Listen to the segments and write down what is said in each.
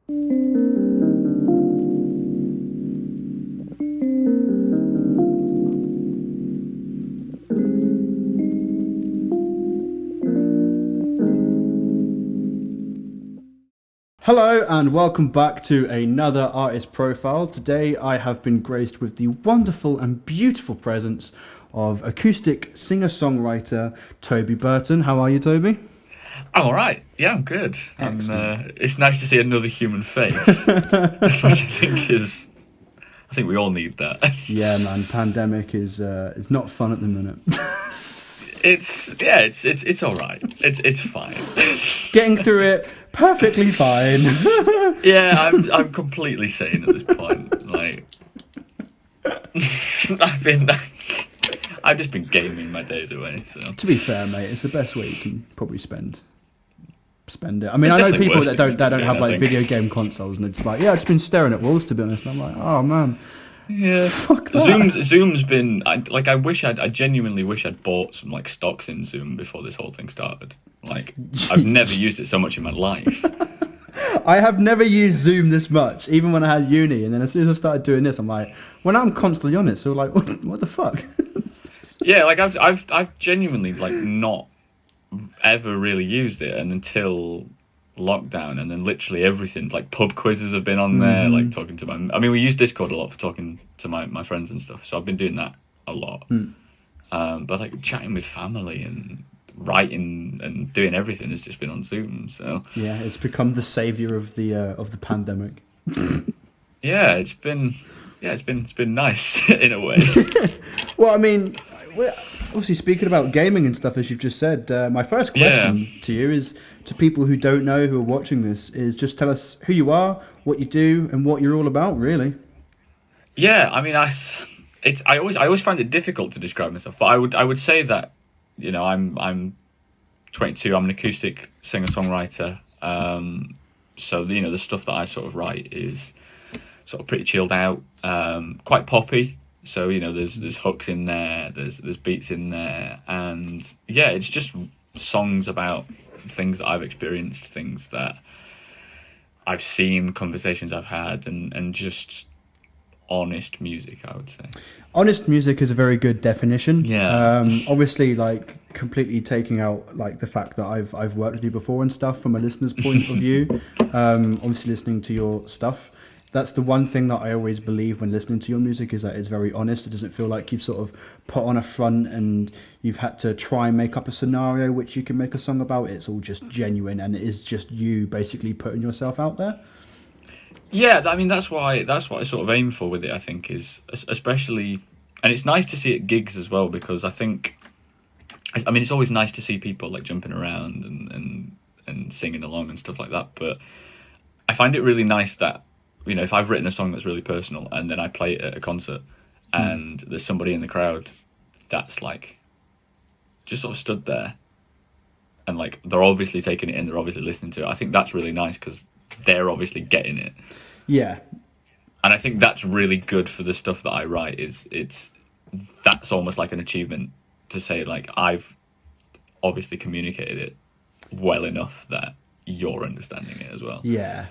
Hello and welcome back to another artist profile. Today I have been graced with the wonderful and beautiful presence of acoustic singer-songwriter Toby Burton. How are you, Toby? I'm all right. Yeah, I'm good. It's nice to see another human face, which I think we all need that. Yeah, man. Pandemic is not fun at the minute. It's all right. It's fine. Getting through it perfectly fine. Yeah, I'm completely sane at this point. Like, I've just been gaming my days away. So to be fair, mate, it's the best way you can probably spend it. I mean, I know people that don't have like video game consoles and they're just like, yeah, I've just been staring at walls, to be honest. And I'm like, oh man. Yeah, fuck that. Zoom's been I genuinely wish I'd bought some like stocks in Zoom before this whole thing started. Like, I've never used it so much in my life. I have never used Zoom this much, even when I had uni. And then as soon as I started doing this, I'm like, when I'm constantly on it, so like, what the fuck? Yeah, like I've genuinely like not ever really used it, and until lockdown, and then literally everything, like pub quizzes have been on there, like talking to we use Discord a lot for talking to my friends and stuff, so I've been doing that a lot. But like chatting with family and writing and doing everything has just been on Zoom. So yeah, it's become the savior of the pandemic. Yeah, it's been nice in a way. Well, I mean, obviously speaking about gaming and stuff, as you've just said, my first question to you is, to people who don't know, who are watching this, is just tell us who you are, what you do, and what you're all about, really. Yeah, I mean, I always find it difficult to describe myself, but I would say that, you know, I'm 22. I'm an acoustic singer-songwriter. So you know, the stuff that I sort of write is sort of pretty chilled out, quite poppy. So you know, there's hooks in there, there's beats in there, and yeah, it's just songs about things that I've experienced, things that I've seen, conversations I've had, and just honest music, I would say. Honest music is a very good definition. Yeah. Obviously, like completely taking out like the fact that I've worked with you before and stuff from a listener's point of view. Obviously, listening to your stuff, that's the one thing that I always believe when listening to your music, is that it's very honest. It doesn't feel like you've sort of put on a front and you've had to try and make up a scenario which you can make a song about. It's all just genuine, and it is just you basically putting yourself out there. Yeah, I mean, that's what I sort of aim for with it, I think, is especially, and it's nice to see at gigs as well, because I think, I mean, it's always nice to see people like jumping around and singing along and stuff like that, but I find it really nice that, you know, if I've written a song that's really personal and then I play it at a concert and there's somebody in the crowd that's like just sort of stood there and like they're obviously taking it in, they're obviously listening to it, I think that's really nice because they're obviously getting it. Yeah. And I think that's really good for the stuff that I write. That's almost like an achievement to say, like, I've obviously communicated it well enough that you're understanding it as well. Yeah.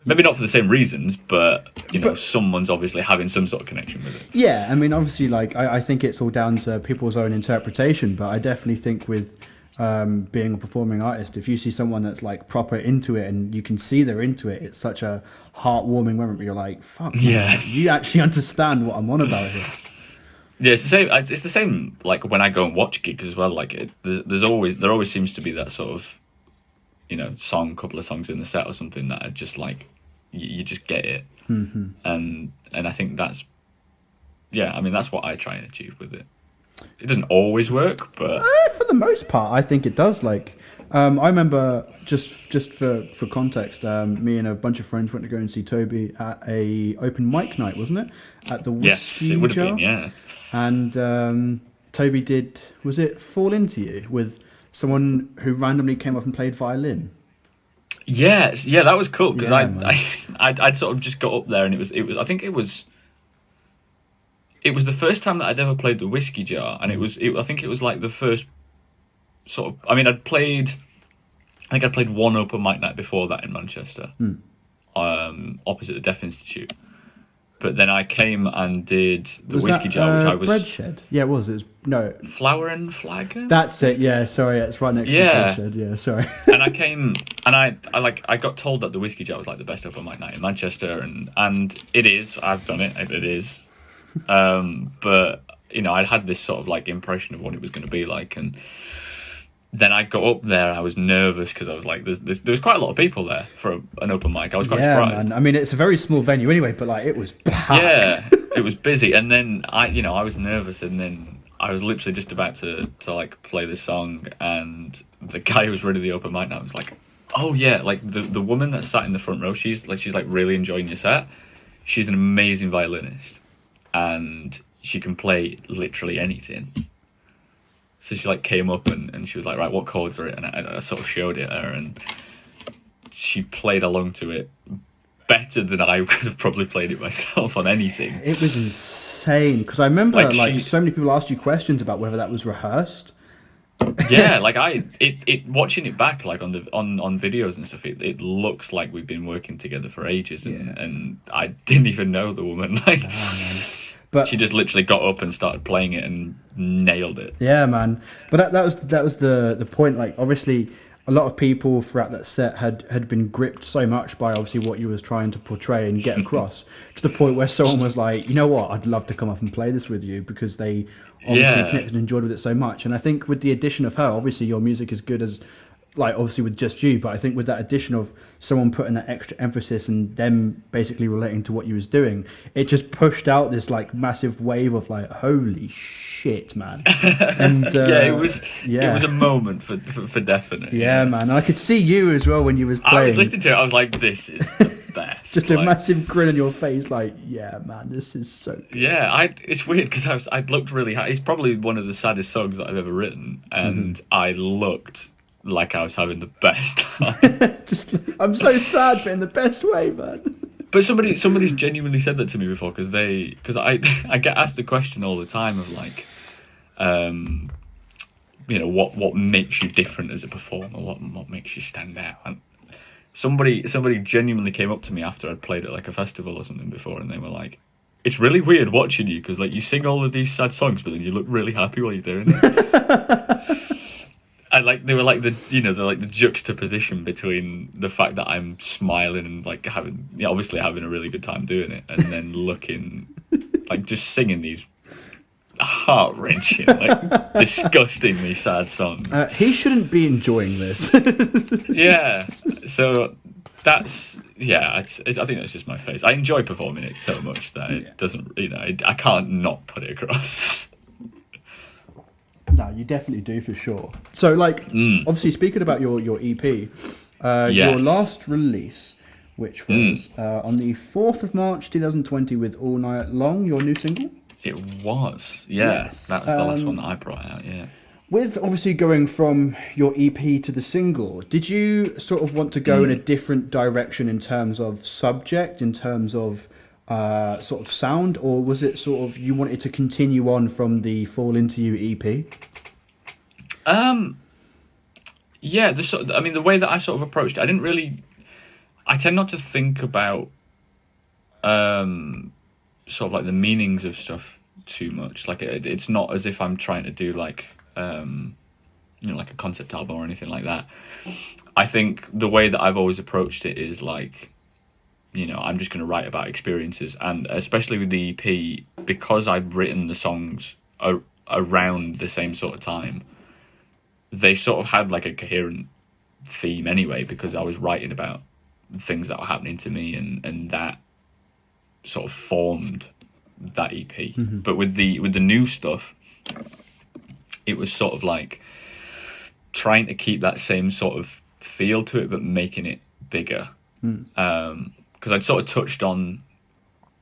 Maybe not for the same reasons, but you know, someone's obviously having some sort of connection with it. Yeah, I mean, obviously, like I think it's all down to people's own interpretation, but I definitely think with being a performing artist, if you see someone that's like proper into it and you can see they're into it, it's such a heartwarming moment where you're like, fuck, yeah, you actually understand what I'm on about here. Yeah, it's the same. It's the same. Like when I go and watch gigs as well. Like there always seems to be that sort of, you know, couple of songs in the set or something that are just like you just get it. Mm-hmm. And I think that's, yeah, I mean that's what I try and achieve with it. It doesn't always work, but for the most part, I think it does. Like, I remember just for context, me and a bunch of friends went to go and see Toby at a open mic night, wasn't it? At the Whiskey Yes, it would have Jar? been, yeah. And Toby did, was it Fall Into You with someone who randomly came up and played violin? Yes, yeah, that was cool because Yeah, I'd sort of just got up there and it was I think it was the first time that I'd ever played the Whiskey Jar, and I think it was like the first sort of, I mean, I think I'd played one open mic night before that in Manchester opposite the Deaf Institute. But then I came and did the Was Whiskey that Jar, which I was... Bread Shed? Yeah, it was. It was no. Flower and Flagon? That's it. Yeah, sorry, it's right next to Bread Shed. Yeah, sorry. And I came and I got told that the Whiskey Jar was like the best open mic night in Manchester, and it is. I've done it. It is. But you know, I had this sort of like impression of what it was going to be like, and then I got up there. I was nervous because I was like, there was quite a lot of people there for an open mic. I was quite surprised. Man. I mean, it's a very small venue anyway, but like it was packed. Yeah, it was busy. And then I was nervous, and then I was literally just about to like play the song, and the guy who was running the open mic night was like, "Oh yeah, like the woman that sat in the front row, she's like really enjoying your set. She's an amazing violinist, and she can play literally anything." So she like came up and she was like, "Right, what chords are it?" And I sort of showed it her, and she played along to it better than I could have probably played it myself on anything. It was insane because I remember like so many people asked you questions about whether that was rehearsed. Yeah, like it watching it back like on videos and stuff, it looks like we've been working together for ages, and I didn't even know the woman. Like, but she just literally got up and started playing it and nailed it. Yeah, man. But that was the point. Like, obviously, a lot of people throughout that set had been gripped so much by obviously what you was trying to portray and get across to the point where someone was like, you know what, I'd love to come up and play this with you, because they obviously connected and enjoyed with it so much. And I think with the addition of her, obviously your music is good as, like, obviously with just you, but I think with that addition of someone putting that extra emphasis and them basically relating to what you was doing, it just pushed out this like massive wave of like, holy shit, man. And it was a moment for definite. Yeah, man. And I could see you as well when you was playing. I was listening to it, I was like, this is the best. Just a massive grin on your face, like, yeah, man, this is so good. Yeah, it's weird because I looked really high. It's probably one of the saddest songs that I've ever written, and I looked like I was having the best time. Just, I'm so sad, but in the best way, man. But somebody's genuinely said that to me before, because I get asked the question all the time of like, you know, what makes you different as a performer, what makes you stand out. And somebody genuinely came up to me after I'd played at like a festival or something before, and they were like, "It's really weird watching you, because like you sing all of these sad songs, but then you look really happy while you're doing it." And like they were like the juxtaposition between the fact that I'm smiling and like obviously having a really good time doing it, and then looking like just singing these heart-wrenching, like disgustingly sad songs. He shouldn't be enjoying this. Yeah, so that's I think that's just my face. I enjoy performing it so much that it doesn't, I can't not put it across. No, you definitely do, for sure. So, like, obviously, speaking about your EP, your last release, which was on the 4th of March 2020 with All Night Long, your new single? It was, yes. That was the last one that I brought out, yeah. With obviously going from your EP to the single, did you sort of want to go in a different direction in terms of subject, in terms of sort of sound, or was it sort of you wanted to continue on from the Fall Into You EP? Yeah, the way that I sort of approached it, I tend not to think about sort of like the meanings of stuff too much. Like it's not as if I'm trying to do like like a concept album or anything like that. I think the way that I've always approached it is like, I'm just going to write about experiences, and especially with the EP, because I'd written the songs around the same sort of time, they sort of had like a coherent theme anyway, because I was writing about things that were happening to me, and that sort of formed that EP. But with the new stuff, it was sort of like trying to keep that same sort of feel to it, but making it bigger. Because I'd sort of touched on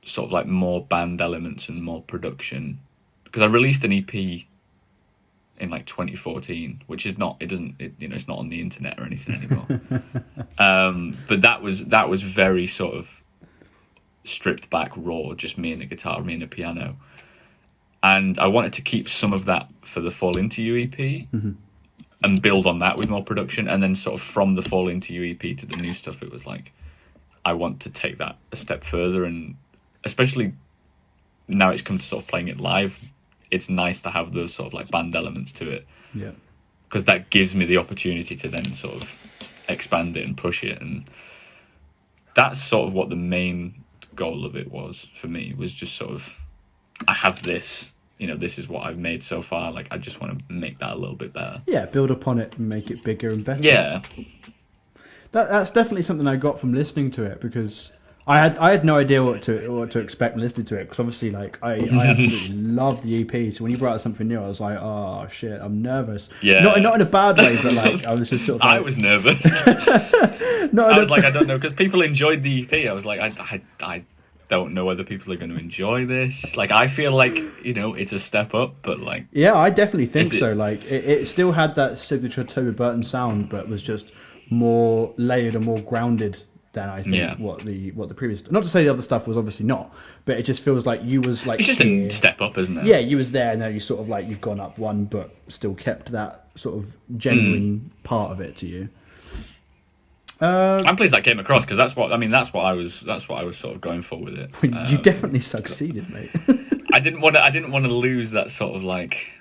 sort of like more band elements and more production, because I released an EP in like 2014, which is not, it's not on the internet or anything anymore. But that was very sort of stripped back, raw, just me and the guitar, me and the piano. And I wanted to keep some of that for the Fall Into You EP and build on that with more production. And then sort of from the Fall Into You EP to the new stuff, it was like, I want to take that a step further, and especially now it's come to sort of playing it live, it's nice to have those sort of like band elements to it. Yeah. Because that gives me the opportunity to then sort of expand it and push it, and that's sort of what the main goal of it was for me, was just sort of, I have this, this is what I've made so far, like I just want to make that a little bit better. Yeah, build upon it and make it bigger and better. Yeah. That's definitely something I got from listening to it, because I had no idea what to expect when listening to it, because obviously like I absolutely love the EP. So when you brought out something new, I was like, oh shit, I'm nervous. Yeah. Not in a bad way, but like I was just sort of. Like, I was nervous. I was like, I don't know, because people enjoyed the EP. I was like, I don't know whether people are going to enjoy this. Like, I feel like it's a step up, but like. Yeah, I definitely think so. Like it still had that signature Toby Burton sound, but was just more layered and more grounded than I think what the previous. Not to say the other stuff was obviously not, but it just feels like you was like. It's just a step up, isn't it? Yeah, you was there, and then you sort of like you've gone up one, but still kept that sort of genuine part of it to you. I'm pleased that came across, because that's what I was sort of going for with it. You definitely succeeded, mate. I didn't want to lose that sort of like,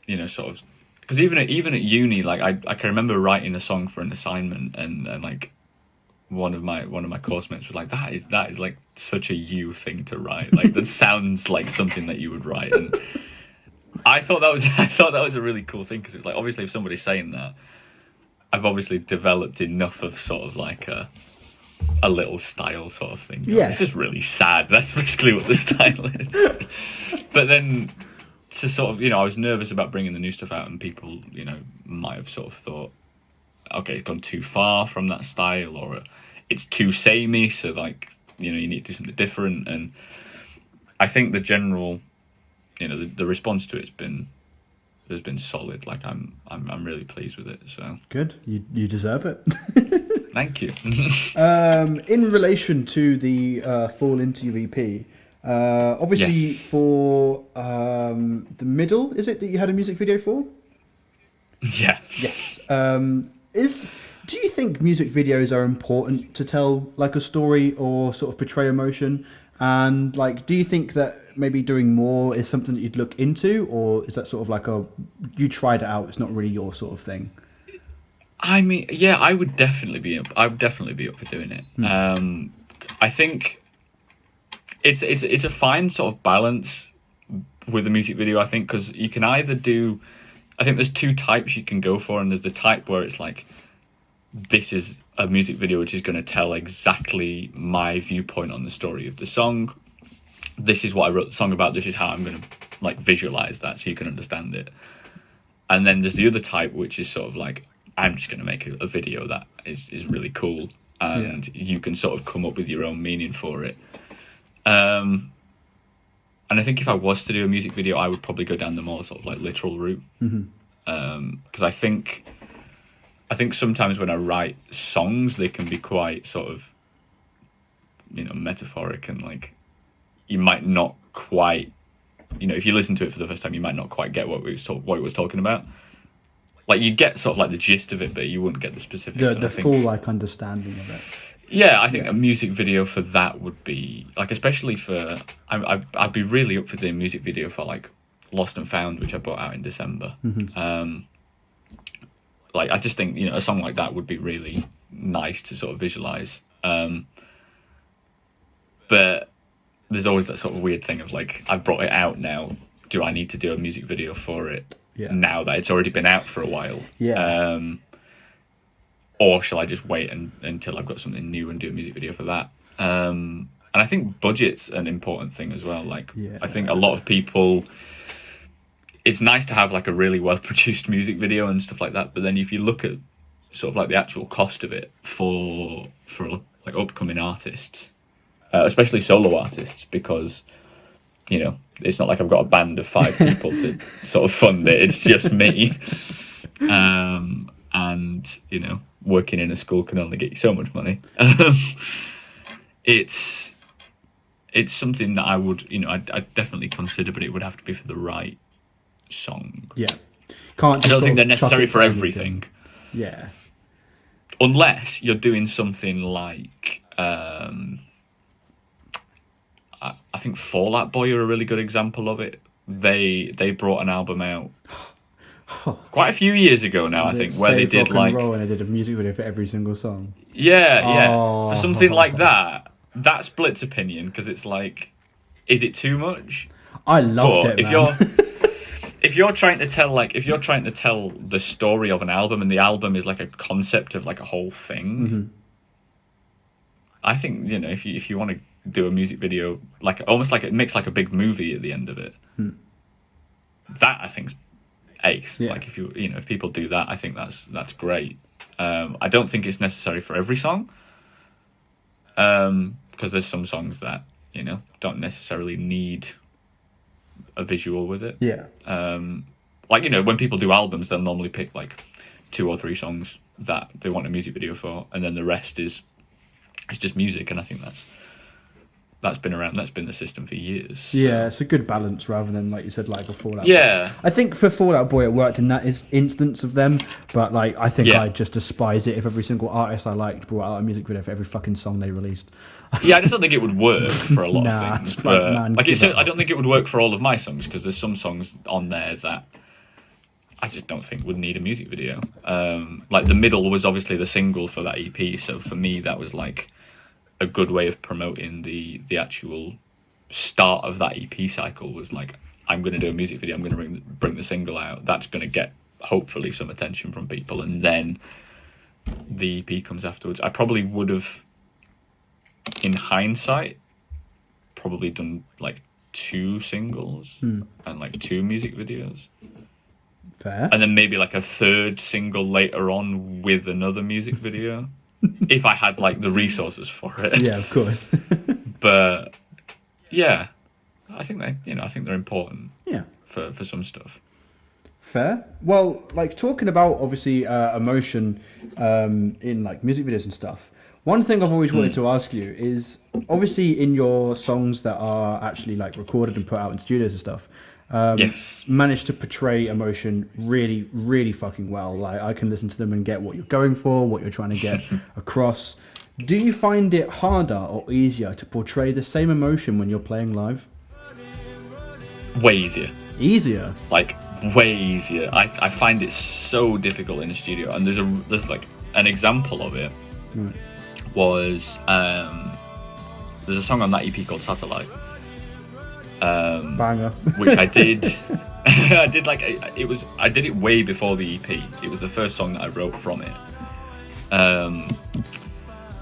sort of, because even at uni, like I can remember writing a song for an assignment, and like one of my course mates was like, that is like such a you thing to write, like that sounds like something that you would write, and I thought that was a really cool thing, because it's like, obviously if somebody's saying that, I've obviously developed enough of sort of like a little style sort of thing. Yeah. It's just really sad. That's basically what the style is. But then to sort of, I was nervous about bringing the new stuff out, and people, might have sort of thought, okay, it's gone too far from that style, or it's too samey, so like, you need to do something different. And I think the general, the response to it's has been solid. Like I'm really pleased with it. So good. You deserve it. Thank you. In relation to the Fall Into You EP, obviously for the middle, is it that you had a music video for? Yeah. Yes. Do you think music videos are important to tell like a story or sort of portray emotion? And like, do you think that maybe doing more is something that you'd look into, or is that sort of like you tried it out, it's not really your sort of thing? I mean, yeah, I would definitely be up for doing it. I think it's a fine sort of balance with a music video, I think, because you can either do, I think there's two types you can go for, and there's the type where it's like, this is a music video which is going to tell exactly my viewpoint on the story of the song. This is what I wrote the song about. This is how I'm going to like visualize that so you can understand it. And then there's the other type, which is sort of like, I'm just going to make a video that is really cool, and you can sort of come up with your own meaning for it. And I think if I was to do a music video, I would probably go down the more sort of like literal route. Because I think sometimes when I write songs, they can be quite sort of, metaphoric, and like, you might not quite, if you listen to it for the first time, you might not quite get what it was talking about. Like, you get sort of like the gist of it, but you wouldn't get the specifics. The full like understanding of it. Yeah, I think a music video for that would be like, especially for, I'd be really up for doing a music video for like Lost and Found, which I brought out in December. Like, I just think, a song like that would be really nice to sort of visualize. But there's always that sort of weird thing of like, I've brought it out now. Do I need to do a music video for it now that it's already been out for a while? Yeah. Or shall I just wait until I've got something new and do a music video for that? And I think budget's an important thing as well. Like, I think a lot of people, it's nice to have like a really well-produced music video and stuff like that. But then if you look at sort of like the actual cost of it for like upcoming artists, especially solo artists, because, it's not like I've got a band of 5 people to sort of fund it. It's just me. And, working in a school can only get you so much money. It's something that I would, I'd definitely consider, but it would have to be for the right song. Yeah. I don't think they're necessary for everything. Yeah. Unless you're doing something like I think Fall Out Boy are a really good example of it. They brought an album out quite a few years ago now, I think, where they did rock and roll and they did a music video for every single song. Yeah. Oh. For something like that splits opinion, because it's like, is it too much? I loved it, man. If you're trying to tell the story of an album, and the album is like a concept of like a whole thing, mm-hmm. I think, you know, if you want to do a music video, like almost like it makes like a big movie at the end of it, that I think's ace. Yeah. Like if people do that, I think that's great. I don't think it's necessary for every song, because there's some songs that, you know, don't necessarily need a visual with it. Yeah. Like, you know, when people do albums, they'll normally pick like 2 or 3 songs that they want a music video for, and then the rest is just music. And I think that's been around. That's been the system for years. So. Yeah, it's a good balance rather than, like you said, like a Fall Out Yeah. Boy. I think for Fall Out Boy it worked in that instance of them, but like I think Yeah. I'd just despise it if every single artist I liked brought out a music video for every fucking song they released. Yeah, I just don't think it would work for a lot Nah, of things. it's But man, like give up. I don't think it would work for all of my songs, because there's some songs on there that I just don't think would need a music video. Like The Middle was obviously the single for that EP, so for me that was like a good way of promoting the actual start of that EP cycle. Was like, I'm going to do a music video, I'm going to bring the single out, that's going to get hopefully some attention from people, and then the EP comes afterwards. I probably would have, in hindsight, probably done like 2 singles and like 2 music videos, Fair. and then maybe like a 3rd single later on with another music video, if I had like the resources for it. Yeah, of course. But yeah, I think they're important. Yeah. For some stuff. Fair. Well, like talking about obviously emotion in like music videos and stuff. One thing I've always wanted to ask you is, obviously in your songs that are actually like recorded and put out in studios and stuff, Yes. manage to portray emotion really, really fucking well. Like I can listen to them and get what you're going for, what you're trying to get across. Do you find it harder or easier to portray the same emotion when you're playing live? Way easier. Easier? Like, way easier. I find it so difficult in the studio, and there's like an example of it. Was there's a song on that EP called Satellite, Banger. which I did. I did I did it way before the EP. It was the first song that I wrote from it,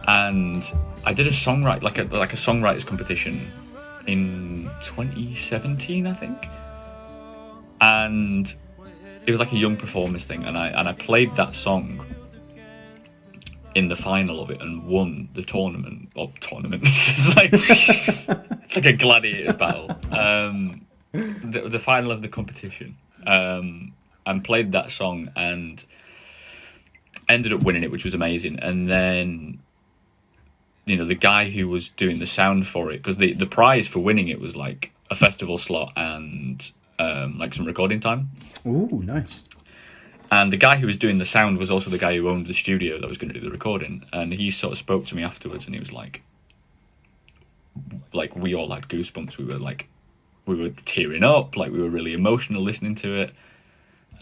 and I did a songwrite like a songwriters competition in 2017, I think, and it was like a young performers thing, and I played that song in the final of it and won the tournament. It's like a gladiators battle. The final of the competition, and played that song and ended up winning it, which was amazing. And then, you know, the guy who was doing the sound for it, because the prize for winning it was like a festival slot and like some recording time. Ooh, nice. And the guy who was doing the sound was also the guy who owned the studio that was going to do the recording. And he sort of spoke to me afterwards, and he was like we all had goosebumps. We were tearing up, like we were really emotional listening to it.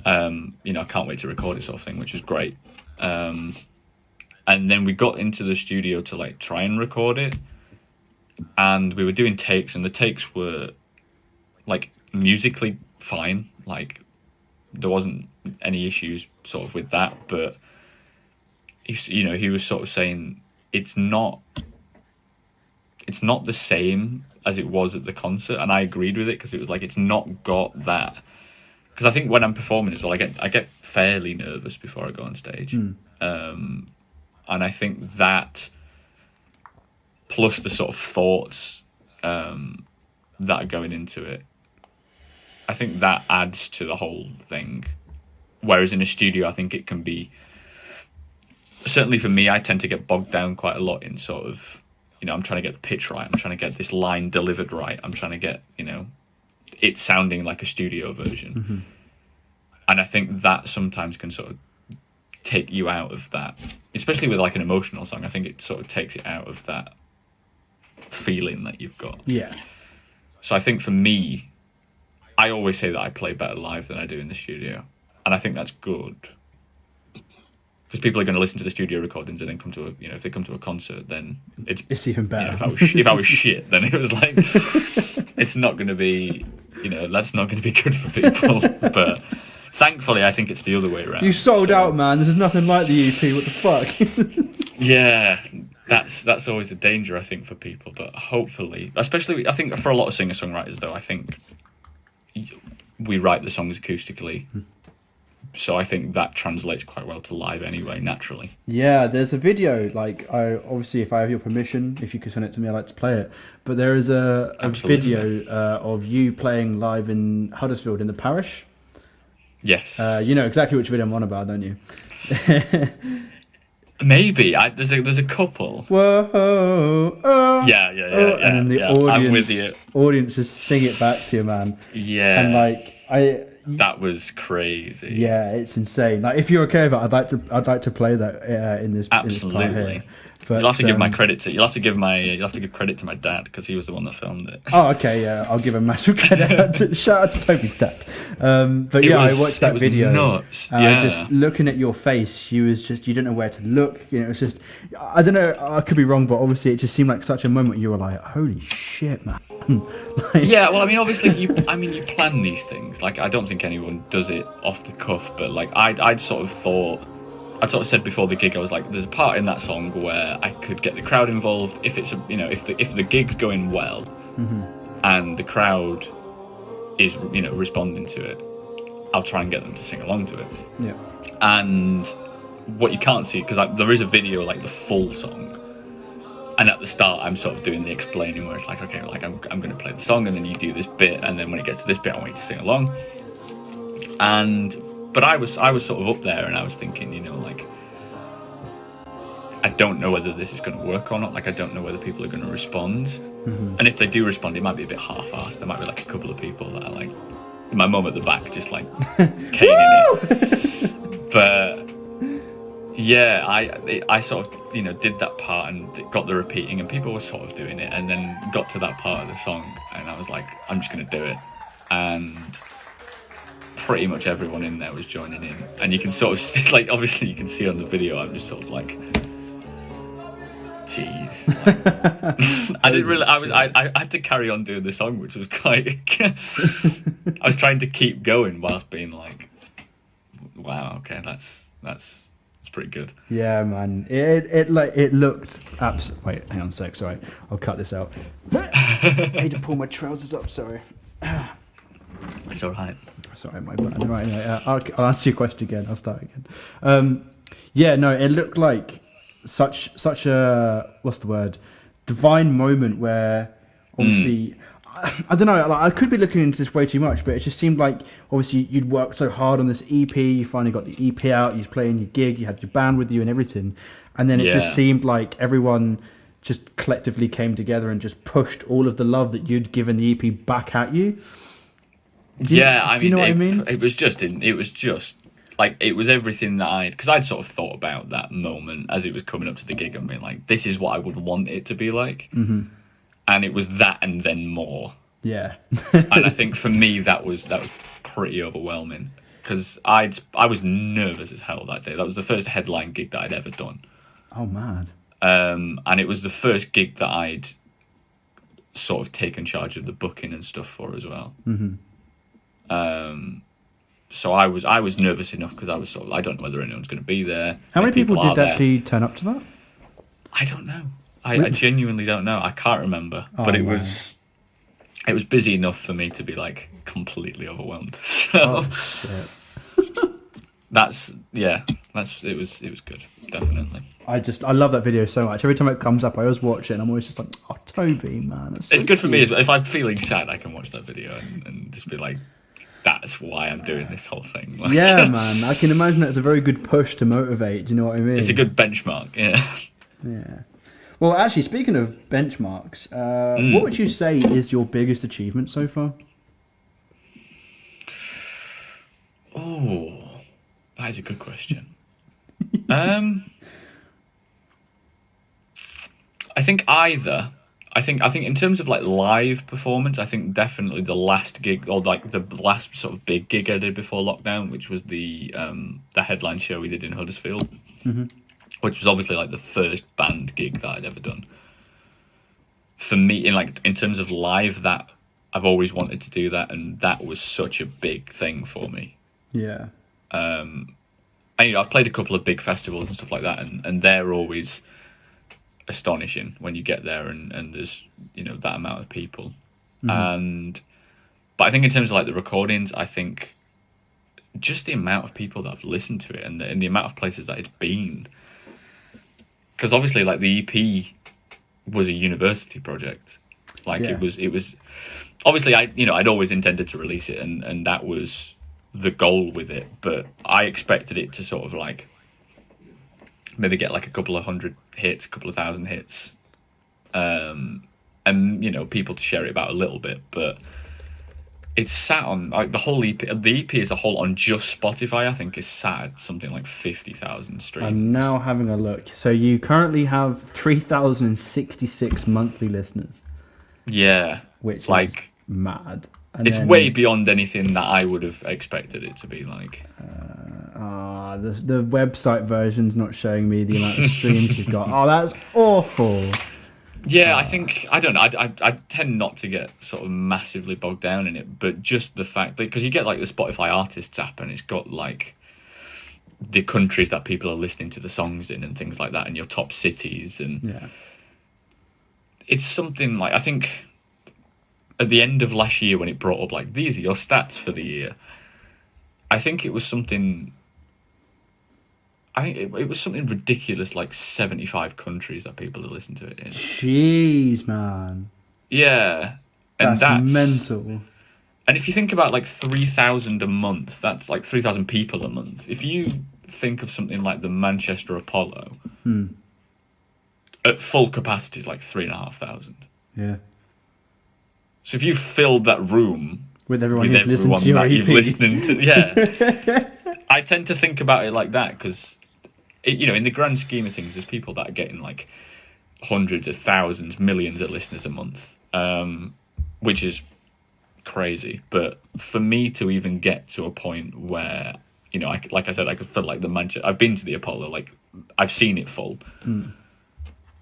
You know, I can't wait to record it, sort of thing, which was great. And then we got into the studio to like try and record it, and we were doing takes, and the takes were like musically fine, like there wasn't any issues sort of with that, but he was sort of saying it's not the same as it was at the concert, and I agreed with it, because it was like, it's not got that, because I think when I'm performing as well, I get fairly nervous before I go on stage, and I think that plus the sort of thoughts that are going into it, I think that adds to the whole thing. Whereas in a studio, I think it can be, certainly for me, I tend to get bogged down quite a lot in sort of, you know, I'm trying to get the pitch right, I'm trying to get this line delivered right, I'm trying to get, you know, it sounding like a studio version. And I think that sometimes can sort of take you out of that, especially with like an emotional song. I think it sort of takes it out of that feeling that you've got. Yeah. So I think for me, I always say that I play better live than I do in the studio, and I think that's good. Because people are going to listen to the studio recordings and then come to if they come to a concert, then it's even better. If I was shit, then it was like it's not going to be, that's not going to be good for people. But thankfully, I think it's the other way around. You sold out, man. This is nothing like the EP. What the fuck? Yeah, that's always a danger, I think, for people. But hopefully, especially I think for a lot of singer-songwriters, though, I think we write the songs acoustically. So I think that translates quite well to live anyway, naturally. Yeah, there's a video, like, obviously if I have your permission, if you could send it to me, I'd like to play it. But there is a video of you playing live in Huddersfield in the parish. Yes. You know exactly which video I'm on about, don't you? Maybe. There's a couple. Whoa, oh. Yeah. And then the I'm with you. audience just sing it back to you, man. Yeah. And like, that was crazy. Yeah, it's insane. Like, if you're okay with it, I'd like to play that in this part here. But you'll have to give my credit to give credit to my dad because he was the one that filmed it. Oh, okay, yeah, I'll give a massive credit. Shout out to Toby's dad. But yeah, I watched that video. Nuts. And I just looking at your face, you didn't know where to look. It's just, I don't know, I could be wrong, but obviously it just seemed like such a moment. You were like, holy shit, man. Yeah, well, I mean, obviously, you plan these things. Like, I don't think anyone does it off the cuff, but like, I'd sort of said before the gig, I was like, there's a part in that song where I could get the crowd involved if it's if the gig's going well, and the crowd is responding to it, I'll try and get them to sing along to it. Yeah. And what you can't see, because there is a video, like the full song, and at the start I'm sort of doing the explaining where it's like, okay, like I'm going to play the song and then you do this bit, and then when it gets to this bit I want you to sing along. But I was sort of up there and I was thinking, like, I don't know whether this is going to work or not. Like, I don't know whether people are going to respond. And if they do respond, it might be a bit half-assed. There might be like a couple of people that are like, my mum at the back just like caning it. But yeah, I sort of did that part and got the repeating, and people were sort of doing it, and then got to that part of the song and I was like, I'm just going to do it. And pretty much everyone in there was joining in, and you can sort of see, like, obviously you can see on the video I'm just sort of like, jeez. I didn't really. I had to carry on doing the song, which was quite. I was trying to keep going whilst being like, wow, okay, that's pretty good. Yeah, man. It looked absolutely. Wait, hang on a sec. Sorry, I'll cut this out. I need to pull my trousers up. Sorry. It's all right. Sorry, my bad. Right, anyway, I'll answer your question again. I'll start again. Yeah, no, it looked like such a, what's the word, divine moment where obviously I don't know, like, I could be looking into this way too much, but it just seemed like obviously you'd worked so hard on this EP, you finally got the EP out, you was playing your gig, you had your band with you and everything, and then it just seemed like everyone just collectively came together and just pushed all of the love that you'd given the EP back at you. Do you know what I mean? It was just like, it was everything that because I'd sort of thought about that moment as it was coming up to the gig and being like, this is what I would want it to be like. And it was that and then more. Yeah. And I think for me that was pretty overwhelming, because I was nervous as hell that day. That was the first headline gig that I'd ever done. Oh, mad. And it was the first gig that I'd sort of taken charge of the booking and stuff for as well. So I was nervous enough, because I was sort of, I don't know whether anyone's going to be there. How many people did actually turn up to that? I don't know. I genuinely don't know. I can't remember. But it was busy enough for me to be like completely overwhelmed. So shit. it was good, definitely. I love that video so much. Every time it comes up, I always watch it, and I'm always just like, oh, Toby, man. It's so good for me. If I'm feeling sad, I can watch that video and just be like, that's why I'm doing this whole thing. Like, yeah, man. I can imagine that's a very good push to motivate. Do you know what I mean? It's a good benchmark. Yeah. Yeah. Well, actually, speaking of benchmarks, what would you say is your biggest achievement so far? Oh, that is a good question. I think either. I think in terms of like live performance, I think definitely the last gig, or like the last sort of big gig I did before lockdown, which was the headline show we did in Huddersfield, which was obviously like the first band gig that I'd ever done. For me, in terms of live, that I've always wanted to do that, and that was such a big thing for me. Yeah. And I've played a couple of big festivals and stuff like that, and they're always astonishing when you get there and there's that amount of people. But I think in terms of like the recordings, I think just the amount of people that have listened to it and the amount of places that it's been, because obviously like the EP was a university project. Like it was obviously I'd always intended to release it, and that was the goal with it, but I expected it to sort of like maybe get like a couple of hundred hits, a couple of thousand hits, and people to share it about a little bit. But it's sat on like the whole EP. The EP as a whole on just Spotify, I think, is sat at something like 50,000 streams. I'm now having a look. So you currently have 3,066 monthly listeners. Yeah, which like is mad. And it's way beyond anything that I would have expected it to be like. The website version's not showing me the amount of streams you've got. Oh, that's awful. Yeah, I don't know. I tend not to get sort of massively bogged down in it, but just the fact that, because you get like the Spotify Artists app and it's got like the countries that people are listening to the songs in and things like that, and your top cities, and it's something like, I think at the end of last year when it brought up like these are your stats for the year, I think it was something. I think it was something ridiculous, like 75 countries that people had listened to it in. Jeez, man. Yeah. And that's mental. And if you think about like 3,000 a month, that's like 3,000 people a month. If you think of something like the Manchester Apollo, at full capacity is like 3,500. Yeah. So if you filled that room with everyone who's listened to your EP. You've listened to, yeah. I tend to think about it like that because, in the grand scheme of things, there's people that are getting like hundreds of thousands, millions of listeners a month, which is crazy. But for me to even get to a point where, like I said, I could feel like the Manchester. I've been to the Apollo, like I've seen it full.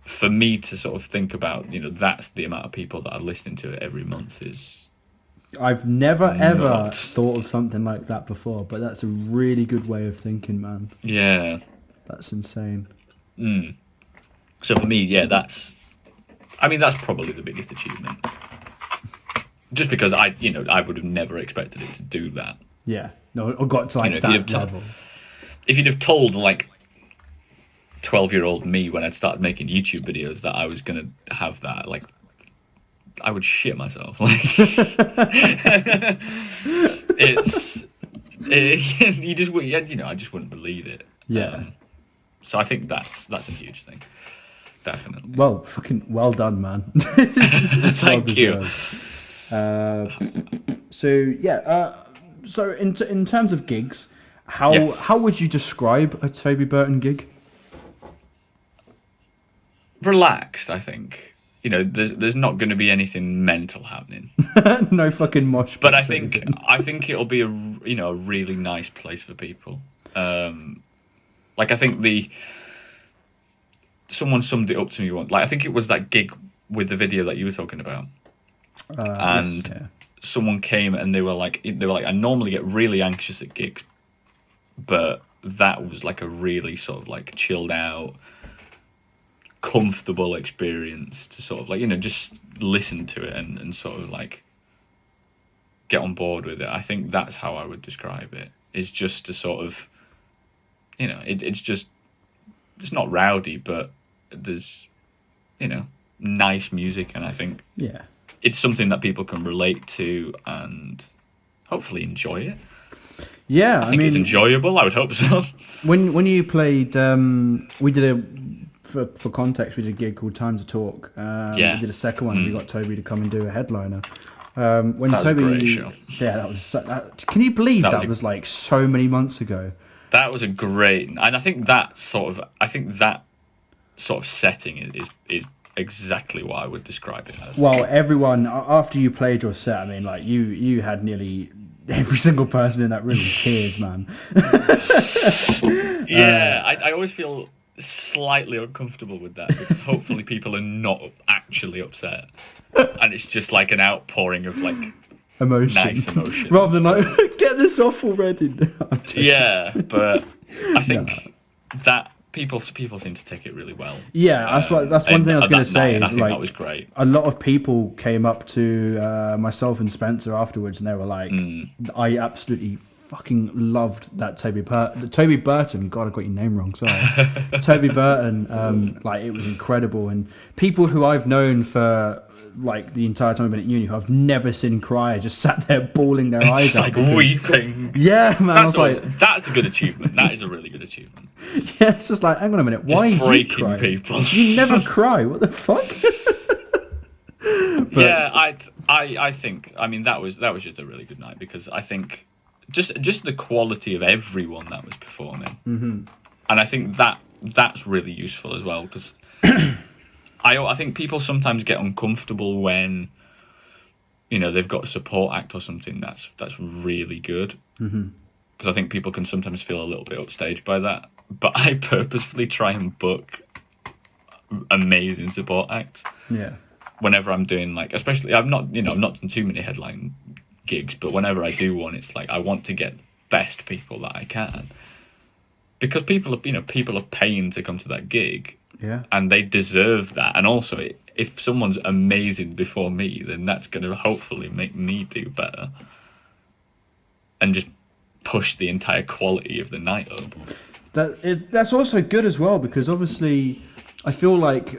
For me to sort of think about, that's the amount of people that are listening to it every month is. I've never ever thought of something like that before, but that's a really good way of thinking, man. Yeah. That's insane. So for me, yeah, that's probably the biggest achievement. Just because I would have never expected it to do that. Yeah. No, or got to like that level. If you'd have told like 12-year-old me when I'd started making YouTube videos that I was going to have that, like, I would shit myself. Like, you just wouldn't, I just wouldn't believe it. Yeah. So I think that's a huge thing, definitely. Well, fucking well done, man. It's Thank you. So in terms of gigs, how would you describe a Toby Burton gig? Relaxed, I think. There's not going to be anything mental happening. No fucking mosh. But I think it'll be a really nice place for people. Like I think someone summed it up to me once. Like I think it was that gig with the video that you were talking about, someone came and they were like, I normally get really anxious at gigs, but that was like a really sort of like chilled out, comfortable experience to sort of like just listen to it and sort of like get on board with it. I think that's how I would describe it. It's just a sort of it's not rowdy, but there's nice music, and I think it's something that people can relate to and hopefully enjoy it. Yeah, I think it's enjoyable. I would hope so. When you played, we did for context, we did a gig called Time to Talk. We did a second one. We got Toby to come and do a headliner. When that Toby, was a great show. Yeah, that was. Can you believe that was like so many months ago? That was a great, and I think that sort of setting is exactly what I would describe it as. Well, everyone after you played your set, I mean, like you had nearly every single person in that room in tears, man. Yeah, I always feel slightly uncomfortable with that because hopefully people are not actually upset, and it's just like an outpouring of like Emotion. nice emotion, rather than like get this off already. Yeah, but I think that people seem to take it really well. Yeah, that's one thing I was going to say. Is I think like that was great. A lot of people came up to myself and Spencer afterwards, and they were like, "I absolutely fucking loved that Toby Burton. God, I got your name wrong. Sorry, Toby Burton. Like it was incredible, and people who I've known for like the entire time I've been at uni, who I've never seen cry, just sat there bawling their eyes out, like weeping. Yeah, man. That's a good achievement. That is a really good achievement. Yeah, it's just like, hang on a minute, why just are you breaking crying? people? You never cry. What the fuck? But, yeah, I think. I mean, that was just a really good night because I think just the quality of everyone that was performing, and I think that's really useful as well because. I think people sometimes get uncomfortable when, they've got a support act or something that's really good. Because I think people can sometimes feel a little bit upstaged by that. But I purposefully try and book amazing support acts. Yeah. Whenever I'm doing like, especially I'm not done too many headline gigs, but whenever I do one, it's like I want to get best people that I can. Because people are paying to come to that gig. Yeah. And they deserve that. And also, if someone's amazing before me, then that's going to hopefully make me do better. And just push the entire quality of the night up. That's also good as well, because obviously I feel like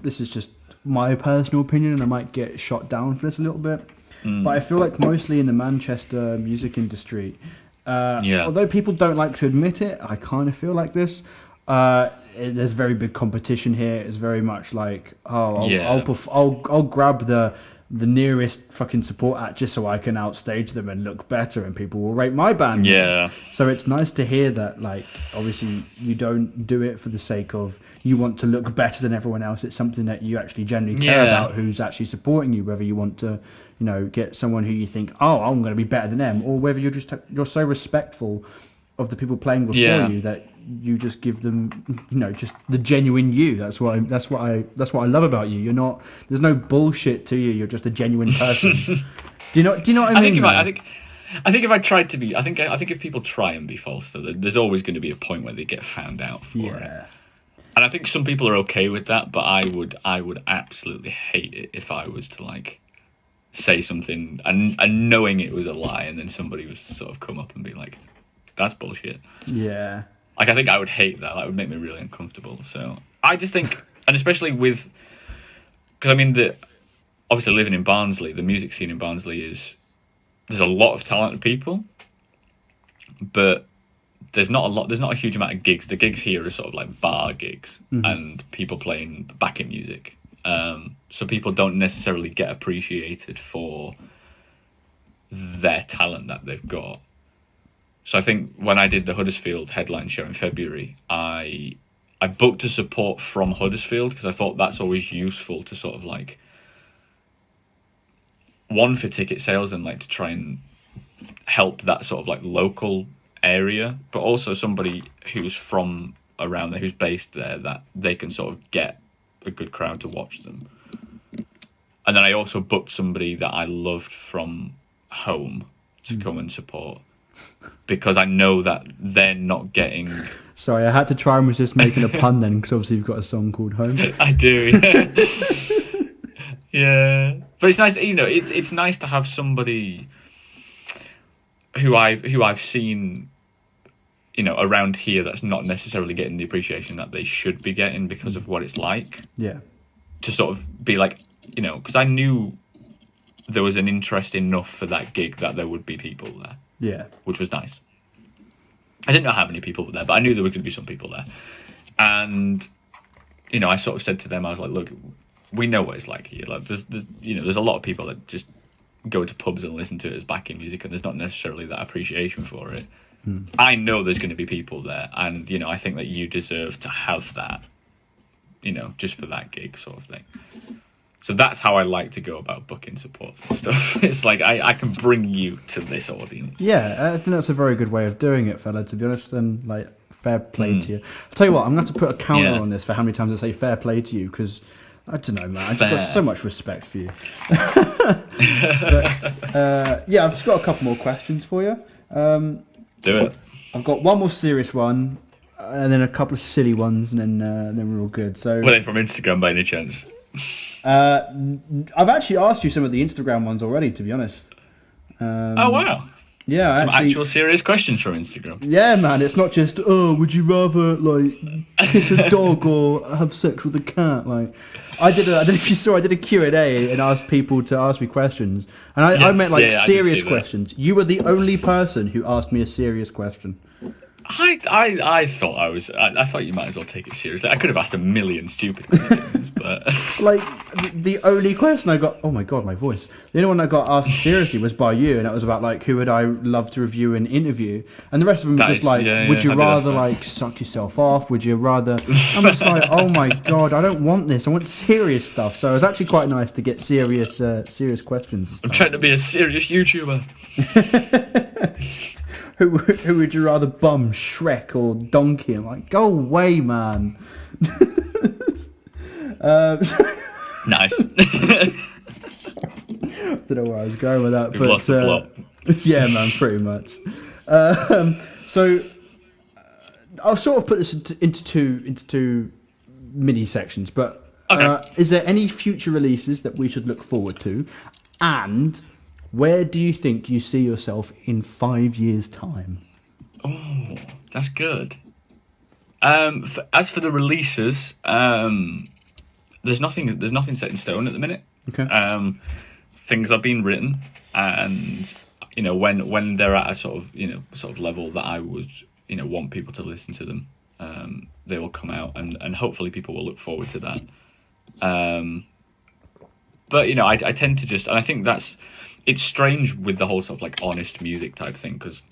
this is just my personal opinion and I might get shot down for this a little bit. But I feel like mostly in the Manchester music industry, although people don't like to admit it, I kind of feel like this. There's very big competition here. It's very much like, I'll grab the nearest fucking support act just so I can outstage them and look better, and people will rate my band. Yeah. So it's nice to hear that, like, obviously you don't do it for the sake of you want to look better than everyone else. It's something that you actually genuinely care about, who's actually supporting you, whether you want to, get someone who you think, I'm going to be better than them, or whether you're so respectful of the people playing before you that you just give them, just the genuine you. That's what I love about you. You're not. There's no bullshit to you. You're just a genuine person. Do you know what I mean? I think if I tried to be, I think if people try and be false, though, there's always going to be a point where they get found out for it. And I think some people are okay with that, but I would absolutely hate it if I was to like say something and knowing it was a lie, and then somebody was to sort of come up and be like, "That's bullshit." Yeah. Like, I think I would hate that. That would make me really uncomfortable. So I just think, and especially because I mean, obviously living in Barnsley, the music scene in Barnsley there's a lot of talented people, but there's not a huge amount of gigs. The gigs here are sort of like bar gigs and people playing backing music. So people don't necessarily get appreciated for their talent that they've got. So I think when I did the Huddersfield headline show in February, I booked a support from Huddersfield because I thought that's always useful to sort of like, one, for ticket sales and like to try and help that sort of like local area, but also somebody who's from around there, who's based there, that they can sort of get a good crowd to watch them. And then I also booked somebody that I loved from home to come and support, because I know that they're not getting... Sorry, I had to try and resist making a pun then, because obviously you've got a song called Home. I do, yeah. Yeah. But it's nice, it's nice to have somebody who I've seen, around here that's not necessarily getting the appreciation that they should be getting because of what it's like. Yeah. To sort of be like, because I knew there was an interest enough for that gig that there would be people there. Yeah. Which was nice. I didn't know how many people were there, but I knew there were going to be some people there. And, I sort of said to them, I was like, look, we know what it's like here. Like, there's a lot of people that just go to pubs and listen to it as backing music, and there's not necessarily that appreciation for it. I know there's going to be people there, and I think that you deserve to have that, just for that gig sort of thing. So that's how I like to go about booking supports and stuff. It's like I can bring you to this audience. Yeah, I think that's a very good way of doing it, fella, to be honest, and like fair play to you. I'll tell you what, I'm going to have to put a counter on this for how many times I say fair play to you, because I don't know, man. I've just got so much respect for you. Yeah, I've just got a couple more questions for you. Do it. I've got one more serious one, and then a couple of silly ones, and then we're all good. So, were they from Instagram by any chance? I've actually asked you some of the Instagram ones already, to be honest. Oh wow! Yeah, some actual serious questions from Instagram. Yeah, man. It's not just would you rather like kiss a dog or have sex with a cat? Like, I don't know if you saw. I did a Q&A and asked people to ask me questions, and I meant like serious questions. You were the only person who asked me a serious question. I thought I thought you might as well take it seriously. I could have asked a million stupid questions, but like the only question I got, oh my god, my voice. The only one I got asked seriously was by you, and it was about like who would I love to review and interview, and the rest of them were just like, would you rather like suck yourself off? Would you rather? I'm just like, oh my god, I don't want this. I want serious stuff. So it was actually quite nice to get serious questions. I'm trying to be a serious YouTuber. Who would you rather bum, Shrek or Donkey? I'm like, go away, man. Nice. Don't know where I was going with that, You've lost the plot. Yeah, man, pretty much. So I'll sort of put this into two mini sections. But is there any future releases that we should look forward to? And where do you think you see yourself in 5 years' time? Oh, that's good. As for the releases, there's nothing set in stone at the minute. Okay. Things are being written, and when they're at a sort of level that I would want people to listen to them, they will come out, and hopefully people will look forward to that. But I tend to just, and I think it's strange with the whole sort of like honest music type thing, because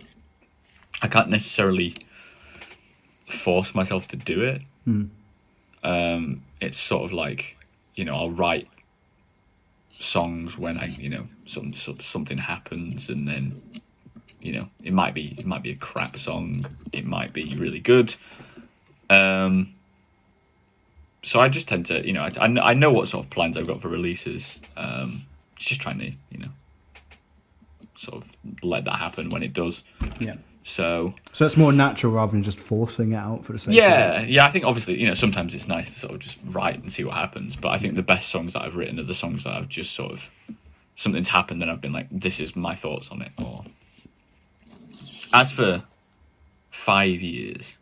I can't necessarily force myself to do it. It's sort of like, I'll write songs when something happens, and then it might be a crap song, it might be really good. So I just tend to, I know what sort of plans I've got for releases. Just trying to, sort of let that happen when it does. Yeah. So it's more natural rather than just forcing it out for the sake of it. Yeah. I think obviously, sometimes it's nice to sort of just write and see what happens. But I think the best songs that I've written are the songs that I've just sort of, something's happened and I've been like, this is my thoughts on it. Or as for 5 years,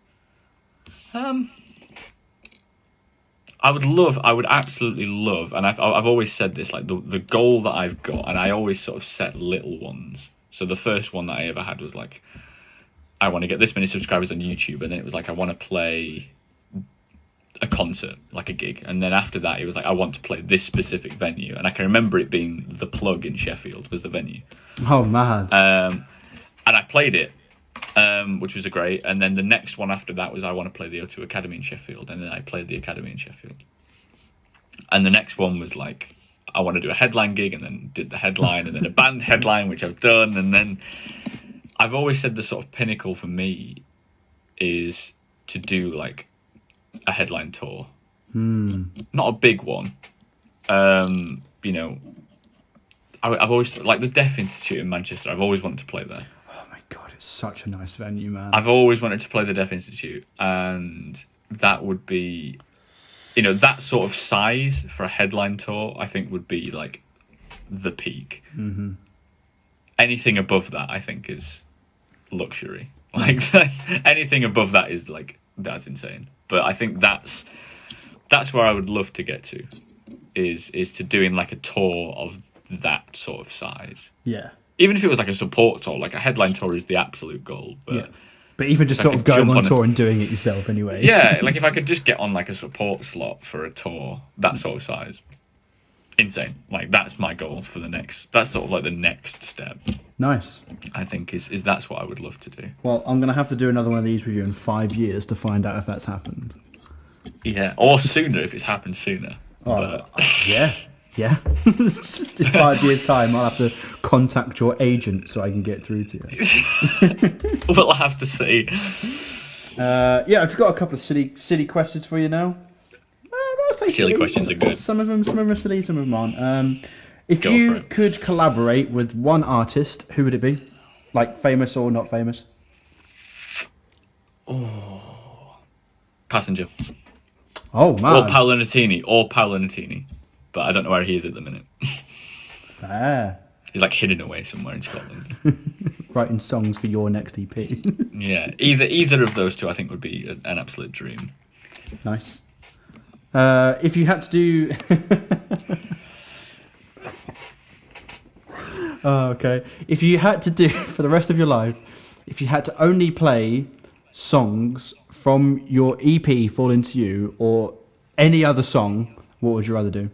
I would absolutely love, and I've always said this, like the goal that I've got, and I always sort of set little ones. So the first one that I ever had was like, I want to get this many subscribers on YouTube, and then it was like, I want to play a concert, like a gig, and then after that it was like, I want to play this specific venue, and I can remember it being the Plug in Sheffield was the venue. Oh man! And I played it, which was great. And then the next one after that was, I want to play the O2 Academy in Sheffield, and then I played the Academy in Sheffield. And the next one was like, I want to do a headline gig, and then did the headline, and then a band headline, which I've done. And then I've always said the sort of pinnacle for me is to do like a headline tour. Not a big one. I've always, like the Deaf Institute in Manchester, I've always wanted to play there. Oh my god, it's such a nice venue, man. I've always wanted to play the Deaf Institute, and that would be, that sort of size for a headline tour, I think would be like the peak. Mm-hmm. Anything above that, I think, is luxury. Like anything above that is like, that's insane. But I think that's where I would love to get to, is to doing like a tour of that sort of size. Yeah. Even if it was like a support tour, like a headline tour is the absolute goal. But yeah. But even just sort of going on tour and doing it yourself anyway. Yeah, like if I could just get on like a support slot for a tour, that sort of size. Insane. Like that's my goal for that's sort of like the next step. Nice. I think is that's what I would love to do. Well, I'm going to have to do another one of these with you in 5 years to find out if that's happened. Yeah, or sooner if it's happened sooner. Oh, yeah. Just in 5 years' time, I'll have to contact your agent so I can get through to you. We'll have to see. Yeah, I've just got a couple of silly questions for you now. I'll say Silly questions are good. Some of them are silly, some of them aren't. If Go you for it. could collaborate with one artist, who would it be? Like famous or not famous? Passenger. Oh man, Or Paolo Nutini. But I don't know where he is at the minute. fair. He's like hidden away somewhere in Scotland. Writing songs for your next EP. Yeah, either of those two I think would be an absolute dream. Nice. If you had to do... Oh, okay. If you had to do, for the rest of your life, if you had to only play songs from your EP, Fall Into You, or any other song, what would you rather do?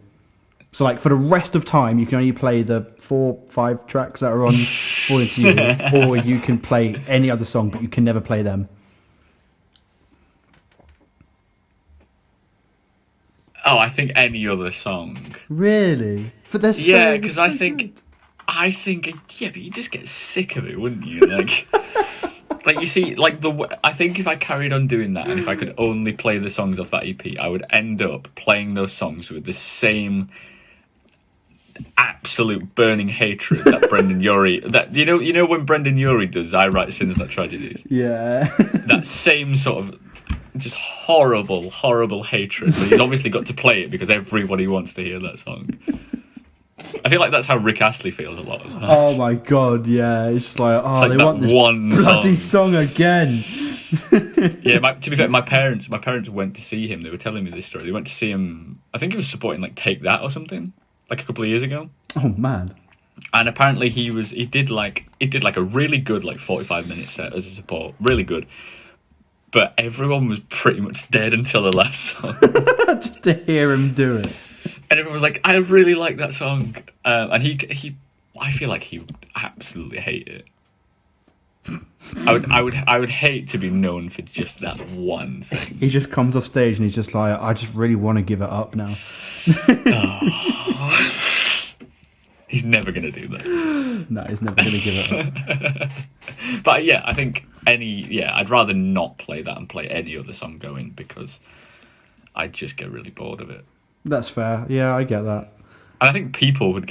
So, like, for the rest of time, you can only play the 4-5 tracks that are on Fall Into You, or you can play any other song, but you can never play them. Oh, I think any other song. Really? But they're so... Yeah, because so I think, yeah, but you just get sick of it, wouldn't you? Like, like you see, like I think if I carried on doing that, and if I could only play the songs off that EP, I would end up playing those songs with the same absolute burning hatred that Brendan Urie. That you know when Brendan Urie does "I Write Sins Not Tragedies." Yeah. That same sort of just horrible hatred. But he's obviously got to play it because everybody wants to hear that song. I feel like that's how Rick Astley feels a lot as well. Oh my god, yeah. It's just like, oh, It's like they that want this one bloody song again. Yeah, to be fair, my parents went to see him. They were telling me this story. They went to see him. I think he was supporting like Take That or something, like a couple of years ago. Oh man. And apparently he did like a really good like 45-minute set as a support, really good. But everyone was pretty much dead until the last song. Just to hear him do it. And everyone was like, I really like that song. And he I feel like he would absolutely hate it. I would hate to be known for just that one thing. He just comes off stage and he's just like, I just really want to give it up now. Oh. He's never going to do that. No, he's never going to give it up. But yeah, I think I'd rather not play that and play any other song going because I'd just get really bored of it. That's fair. Yeah, I get that. And I think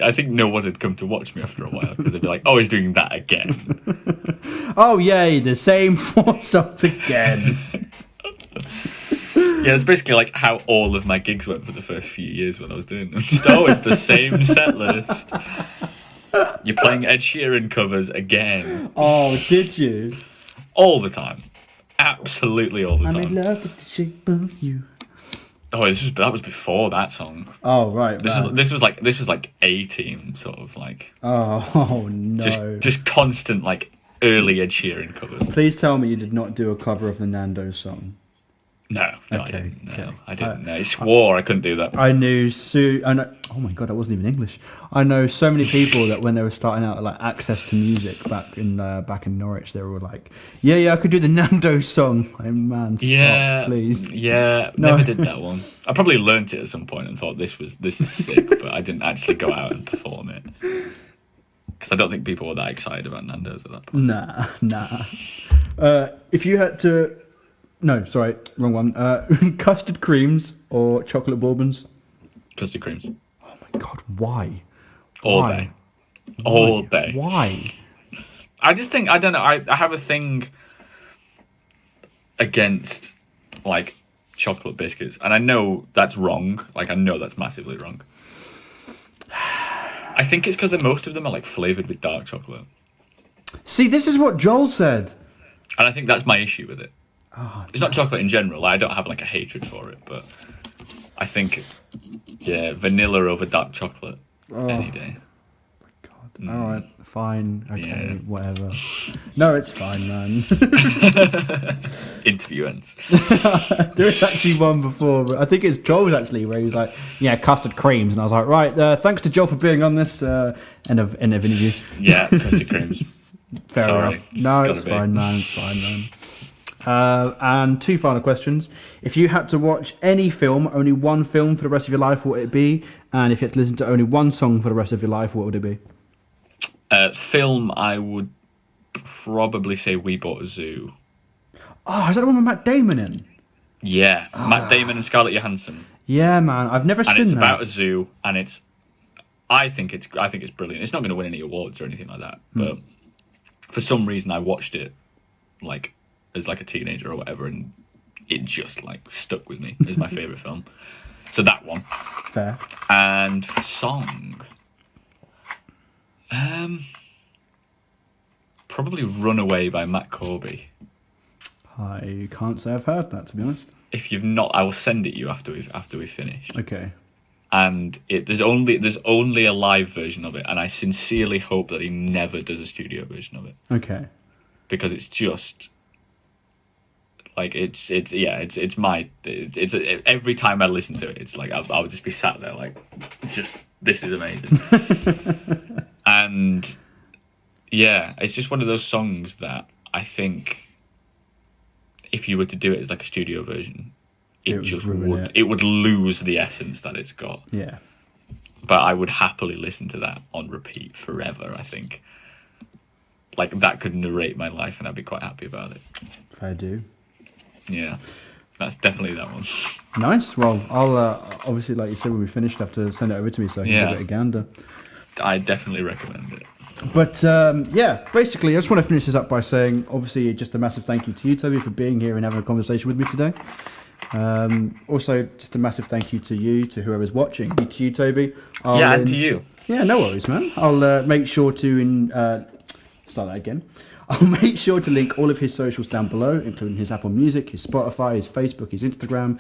I think no one would come to watch me after a while because they'd be like, oh, he's doing that again. Oh, yay, the same 4 songs again. Yeah, it's basically like how all of my gigs went for the first few years when I was doing them. Just, oh, it's the same set list. You're playing Ed Sheeran covers again. Oh, did you? All the time. Absolutely all the I'm time. in love with the shape of you. Oh, that was before that song. Oh, right. This was like A-Team, sort of like. Oh no. Just constant like early Ed Sheeran covers. Please tell me you did not do a cover of the Nando's song. No, Okay, I didn't. No, okay. I didn't. I swore I couldn't do that. I knew oh my god, that wasn't even English. I know so many people that when they were starting out, like access to music back in Norwich, they were like, yeah, I could do the Nando's song. Like, man, stop, please. Yeah, No. never did that one. I probably learnt it at some point and thought this is sick, but I didn't actually go out and perform it because I don't think people were that excited about Nando's at that point. Nah. If you had to, no, sorry, wrong one. Custard creams or chocolate bourbons? Custard creams. Oh my god, why? All day. All day. Why? I just think, I don't know, I have a thing against, like, chocolate biscuits. And I know that's wrong. Like, I know that's massively wrong. I think it's because most of them are, like, flavoured with dark chocolate. See, this is what Joel said. And I think that's my issue with it. Oh, It's not chocolate in general. I don't have, like, a hatred for it. But I think, yeah, vanilla over dark chocolate any day. God. All right, fine, okay, Yeah. whatever. No, it's fine, man. Interview ends. There is actually one before, but I think it's Joel's actually, where he was like, "Yeah, custard creams," and I was like, "Right, thanks to Joel for being on this end of interview." Yeah, custard creams. Fair Sorry. enough. No, It's it's gotta be. fine, man. It's fine, man. And two final questions. If you had to watch any film, only one film for the rest of your life, what would it be? And if you had to listen to only one song for the rest of your life, what would it be? Film, I would probably say We Bought a Zoo. Oh, is that the one with Matt Damon in? Yeah, Matt Damon and Scarlett Johansson. Yeah, man. I've never And seen it's that. about a zoo, and I think it's brilliant. It's not going to win any awards or anything like that, but for some reason I watched it like as like a teenager or whatever, and it just like stuck with me as my favorite film. So that one. Fair. And for song, probably "Runaway" by Matt Corby. I can't say I've heard that, to be honest. If you've not, I will send it you after we've finished. Okay. And there's only a live version of it, and I sincerely hope that he never does a studio version of it, Okay. because it's just like it's every time I listen to it, it's like I'll just be sat there like, it's just, this is amazing. And yeah, it's just one of those songs that I think if you were to do it as like a studio version, it would lose the essence that it's got. Yeah. But I would happily listen to that on repeat forever, I think. Like, that could narrate my life, and I'd be quite happy about it. Fair do. Yeah, that's definitely that one. Nice. Well, I'll obviously, like you said, when we finished, have to send it over to me so I can give it a gander. I definitely recommend it. But yeah, basically, I just want to finish this up by saying, obviously, just a massive thank you to you, Toby, for being here and having a conversation with me today. Also, just a massive thank you to you, to whoever's watching, to you, Toby. And to you. Yeah, no worries, man. I'll make sure to start that again. I'll make sure to link all of his socials down below, including his Apple Music, his Spotify, his Facebook, his Instagram.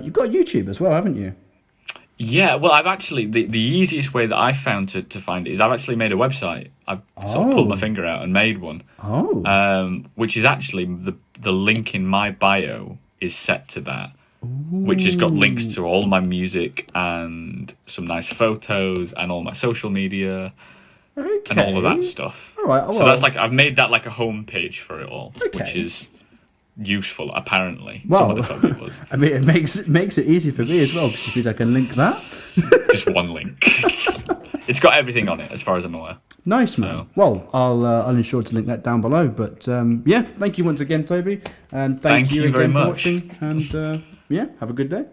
You've got YouTube as well, haven't you? Yeah, well, I've actually, the easiest way that I found to find it is I've actually made a website. I've sort of pulled my finger out and made one. Which is actually, the link in my bio is set to that. Which has got links to all my music and some nice photos and all my social media. Okay. And all of that stuff. All right. Well, so that's like, I've made that like a home page for it all, Okay. which is useful apparently. Well, Someone told me it was. I mean, it makes it easy for me as well, because it means I can link that. Just one link. It's got everything on it, as far as I'm aware. Nice, man. So. Well, I'll ensure to link that down below. But yeah, thank you once again, Toby, and thank you you very again for much. watching. And yeah, have a good day.